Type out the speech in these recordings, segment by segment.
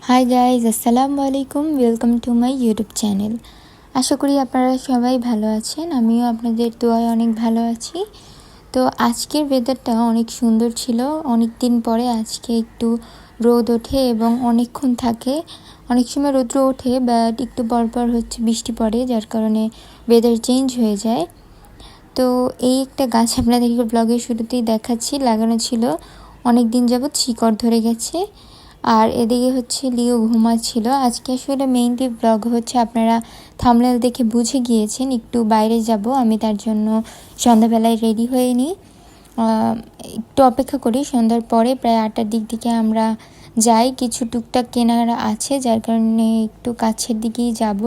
High guys, আসসালামু আলাইকুম। Welcome to my YouTube channel. আশা করি আপনারা সবাই ভালো আছেন। আমিও আপনাদের দোয়ায় অনেক ভালো আছি। তো আজকের ওয়েদারটা অনেক সুন্দর ছিল। অনেক দিন পরে আজকে একটু রোদ ওঠে এবং অনেকক্ষণ থাকে। অনেক সময় রৌদ্র ওঠে বাট একটু পরপর বৃষ্টি পড়ে, যার কারণে ওয়েদার চেঞ্জ হয়ে যায়। তো এই একটা গাছ আপনাদেরকে ব্লগের শুরুতেই দেখাচ্ছি, লাগানো ছিল অনেক দিন যাবৎ, শিকড় ধরে গেছে। আর এদিকে লিও ঘুমাচ্ছিল। আজকে আসলে মেইনলি ব্লগ আপনারা থাম্বনেল দেখে বুঝে গিয়েছেন একটু বাইরে যাব, আমি তার জন্য সন্ধ্যাবেলায় রেডি হয়ে নিই। একটু অপেক্ষা করি, সন্ধ্যার পরে প্রায় 8টার দিকে আমরা যাই। কিছু টুকটাক কেনার আছে, যার কারণে একটু কাছের দিকেই যাব।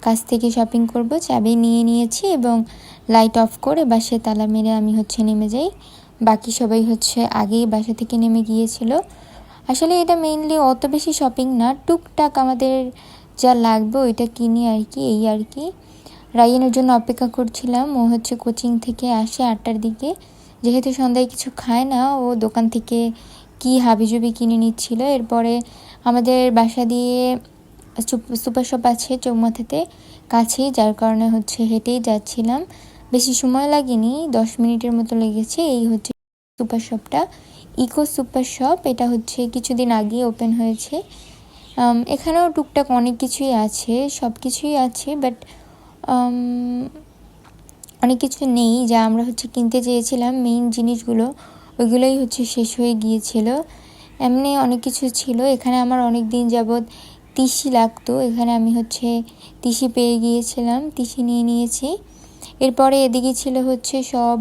কাছ থেকে শপিং করব। চাবি নিয়ে নিয়েছি এবং লাইট অফ করে বাসায় তালা মেরে আমি নেমে যাই। বাকি সবাই আগেই বাসা থেকে নেমে গিয়েছিল। আসলে এটা মেইনলি অত বেশি শপিং না, টুকটাক আমাদের যা লাগবে ওইটা কিনি আর কি, এই আর কি। রায়ানের জন্য অপেক্ষা করছিলাম। ও কোচিং থেকে আসে 8টার দিকে। যেহেতু সন্ধ্যায় কিছু খায় না, ও দোকান থেকে কি হাবিজুবি কিনে নিচ্ছিল। এরপরে আমাদের বাসা দিয়ে সুপার শপ আছে চৌমাথাতে কাছেই, যার কারণে হেঁটেই যাচ্ছিলাম। বেশি সময় লাগেনি, 10 মিনিটের মতো লেগেছে। এই সুপার শপটা ইকো সুপার শপ। এটা কিছুদিন আগে ওপেন হয়েছে। এখানেও টুকটাক অনেক কিছুই আছে, সব কিছুই আছে, বাট অনেক কিছু নেই যা আমরা কিনতে চেয়েছিলাম। মেইন জিনিসগুলো ওইগুলোই শেষ হয়ে গিয়েছিল। এমনি অনেক কিছু ছিল। এখানে আমার অনেক দিন যাবৎ তিসি লাগতো, এখানে আমি তিসি পেয়ে গিয়েছিলাম, তিসি নিয়ে নিয়েছি। এরপরে এদিকে ছিল সব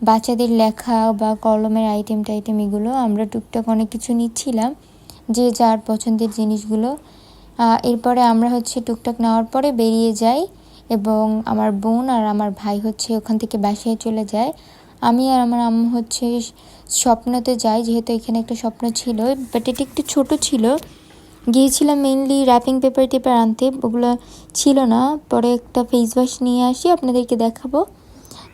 বাচ্চাদের লেখা বা কলমের আইটেম এগুলো। আমরা টুকটাক অনেক কিছু নিচ্ছিলাম, যে যার পছন্দের জিনিসগুলো। এরপরে আমরা টুকটাক নেওয়ার পরে বেরিয়ে যাই এবং আমার বোন আর আমার ভাই ওখান থেকে বাসায় চলে যায়। আমি আর আমার আম্মু স্বপ্নতে যাই, যেহেতু এখানে একটা স্বপ্ন ছিল, বাট এটা একটু ছোট ছিল। গিয়েছিলাম মেইনলি র্যাপিং পেপার আনতে, ওগুলো ছিল না। পরে একটা ফেস ওয়াশ নিয়ে আসি, আপনাদেরকে দেখাবো।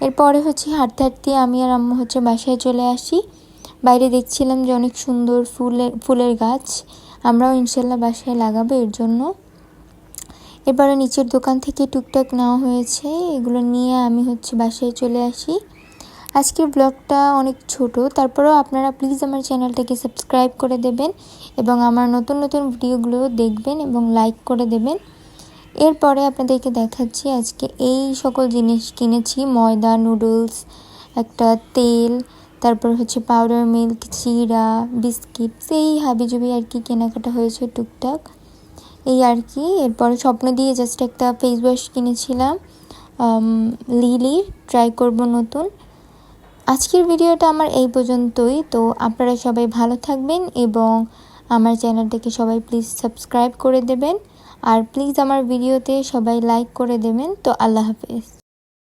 এরপরে হাঁটতে হাঁটতে আমি আর আম্মু বাসায় চলে আসি। বাইরে দেখছিলাম যে অনেক সুন্দর ফুলের গাছ, আমরাও ইনশাল্লাহ বাসায় লাগাবো এর জন্য। এরপরে নিচের দোকান থেকে টুকটাক নেওয়া হয়েছে, এগুলো নিয়ে আমি বাসায় চলে আসি। আজকের ব্লগটা অনেক ছোট, তারপরেও আপনারা প্লিজ আমার চ্যানেলটাকে সাবস্ক্রাইব করে দেবেন এবং আমার নতুন নতুন ভিডিওগুলো দেখবেন এবং লাইক করে দেবেন। এরপরে আপনাদেরকে দেখাচ্ছি আজকে এই সকল জিনিস কিনেছি: ময়দা, নুডলস, একটা তেল, তারপর পাউডার মিল্ক, চিড়া, বিস্কিট, সেই হাবিজুবি আর কি কেনাকাটা হয়েছে টুকটাক, এই আর কি। এরপরে স্বপ্ন দিয়ে জাস্ট একটা ফেস ওয়াশ কিনেছিলাম, লিলির, ট্রাই করব নতুন। আজকের ভিডিওটা আমার এই পর্যন্তই। তো আপনারা সবাই ভালো থাকবেন এবং আমার চ্যানেলটাকে সবাই প্লিজ সাবস্ক্রাইব করে দেবেন, আর প্লিজ আমার ভিডিওতে সবাই লাইক করে দেবেন। তো আল্লাহ হাফেজ।